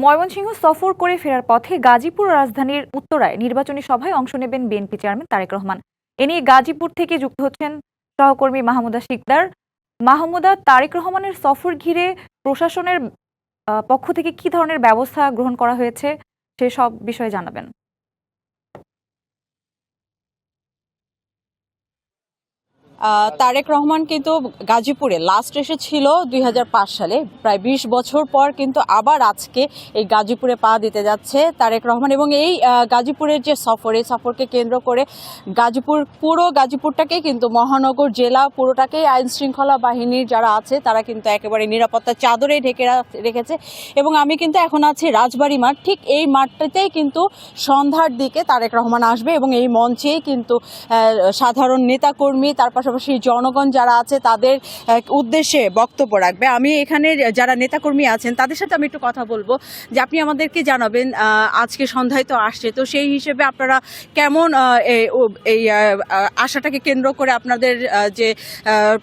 ময়মনসিংহ সফর করে ফেরার পথে গাজীপুর রাজধানীর উত্তরায় নির্বাচনী সভায় অংশ নেবেন বিএনপি চেয়ারম্যান তারেক রহমান। এ নিয়ে গাজীপুর থেকে যুক্ত হচ্ছেন সহকর্মী মাহমুদা শিকদার। মাহমুদা, তারেক রহমানের সফর ঘিরে প্রশাসনের পক্ষ থেকে কি ধরনের ব্যবস্থা গ্রহণ করা হয়েছে সে সব বিষয়ে জানাবেন। তারেক রহমান কিন্তু গাজীপুরে লাস্ট এসেছিল 2005 সালে, প্রায় 20 বছর পর কিন্তু আবার আজকে এই গাজীপুরে পা দিতে যাচ্ছে তারেক রহমান। এবং এই গাজীপুরের যে সফর, এই সফরকে কেন্দ্র করে পুরো গাজীপুরটাকে কিন্তু মহানগর জেলা পুরোটাকেই আইন শৃঙ্খলা বাহিনীর যারা আছে তারা কিন্তু একেবারে নিরাপত্তার চাদরে ঢেকে রেখেছে। এবং আমি কিন্তু এখন আছি রাজবাড়ী মাঠ, ঠিক এই মাঠটাতেই কিন্তু সন্ধ্যার দিকে তারেক রহমান আসবে এবং এই মঞ্চেই কিন্তু সাধারণ নেতাকর্মী, তার পাশাপাশি জনগণ যারা আছে তাদের উদ্দেশ্যে বক্তব্য রাখবে। আমি এখানে যারা নেতাকর্মী আছেন তাদের সাথে আমি একটু কথা বলবো, যে আপনি আমাদেরকে জানাবেন আজকে সন্ধ্যায় তো আসছে, তো সেই হিসেবে আপনারা কেমন এই আশাটাকে কেন্দ্র করে আপনাদের যে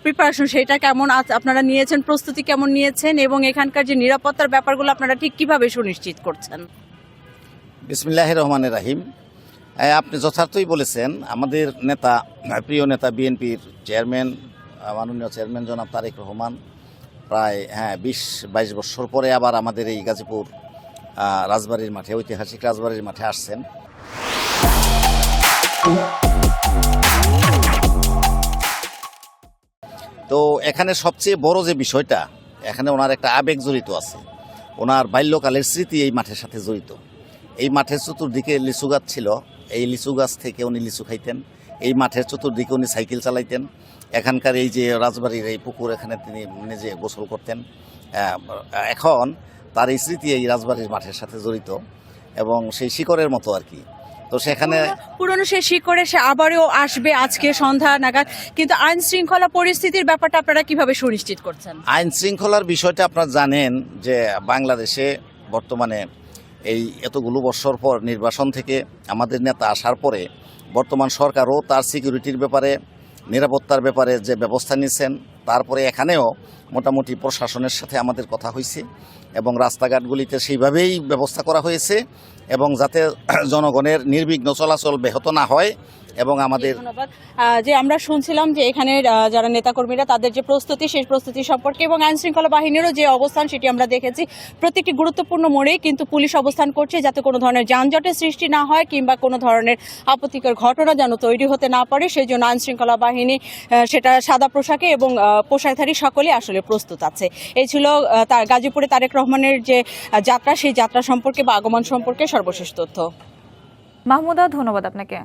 প্রিপারেশন সেটা কেমন আপনারা নিয়েছেন, প্রস্তুতি কেমন নিয়েছেন, এবং এখানকার যে নিরাপত্তার ব্যাপারগুলো আপনারা ঠিক কিভাবে সুনিশ্চিত করছেন? বিসমিল্লাহির রহমানির রহিম। আপনি যথার্থই বলেছেন, আমাদের নেতা, প্রিয় নেতা বিএনপির চেয়ারম্যান, মাননীয় চেয়ারম্যান জনাব তারেক রহমান প্রায় 20-22 বছর পরে আবার আমাদের এই গাজীপুর রাজবাড়ির মাঠে, ঐতিহাসিক রাজবাড়ির মাঠে আসছেন। তো এখানে সবচেয়ে বড় যে বিষয়টা, এখানে ওনার একটা আবেগ জড়িত আছে। ওনার বাল্যকালের স্মৃতি এই মাঠের সাথে জড়িত। এই মাঠের চতুর্দিকে লিচু গাছ ছিল, এই লিচু গাছ থেকে উনি লিচু খাইতেন। এই মাঠের চতুর্দিকে উনি সাইকেল চালাইতেন। এখানকার এই যে রাজবাড়ির এই পুকুর, এখানে তিনি নিজে গোসল করতেন। এখন তার এই স্মৃতি এই রাজবাড়ির মাঠের সাথে জড়িত এবং সেই শিকড়ের মতো আর কি। তো সেখানে পুরনো সে শিকড়ে সে আবারও আসবে আজকে সন্ধ্যা নাগাদ। কিন্তু আইন শৃঙ্খলা পরিস্থিতির ব্যাপারটা আপনারা কিভাবে সুনিশ্চিত করছেন? আইন শৃঙ্খলার বিষয়টা আপনারা জানেন যে বাংলাদেশে বর্তমানে এই এতগুলো বছর পর নির্বাচন থেকে আমাদের নেতা আসার পরে বর্তমান সরকারও তার সিকিউরিটির ব্যাপারে, নিরাপত্তার ব্যাপারে যে ব্যবস্থা নিয়েছেন, তারপরে এখানেও মোটামুটি প্রশাসনের সাথে আমাদের কথা হয়েছে এবং রাস্তাঘাটগুলিতে সেইভাবেই ব্যবস্থা করা হয়েছে এবং যাতে জনগণের নির্বিঘ্ন চলাচল ব্যাহত না হয়। এবং আমাদের ধন্যবাদ। যে আমরা শুনছিলাম যে এখানের যারা নেতাকর্মীরা তাদের যে প্রস্তুতি, সেই প্রস্তুতি সম্পর্কে এবং আইন শৃঙ্খলা বাহিনীরও যে অবস্থান সেটি আমরা দেখেছি। প্রত্যেকটি গুরুত্বপূর্ণ মোড়েই কিন্তু পুলিশ অবস্থান করছে যাতে কোনো ধরনের যানজটের সৃষ্টি না হয় কিংবা কোনো ধরনের আপত্তিকর ঘটনা যেন তৈরি হতে না পারে, সেই জন্য আইন শৃঙ্খলা বাহিনী সেটা সাদা পোশাকে এবং পোশাকধারী সকলেই আসলে প্রস্তুত আছে। এই ছিল গাজীপুরে তারেক রহমানের যে যাত্রা, সেই যাত্রা সম্পর্কে বা আগমন সম্পর্কে সর্বশেষ তথ্য। মাহমুদা, ধন্যবাদ আপনাকে।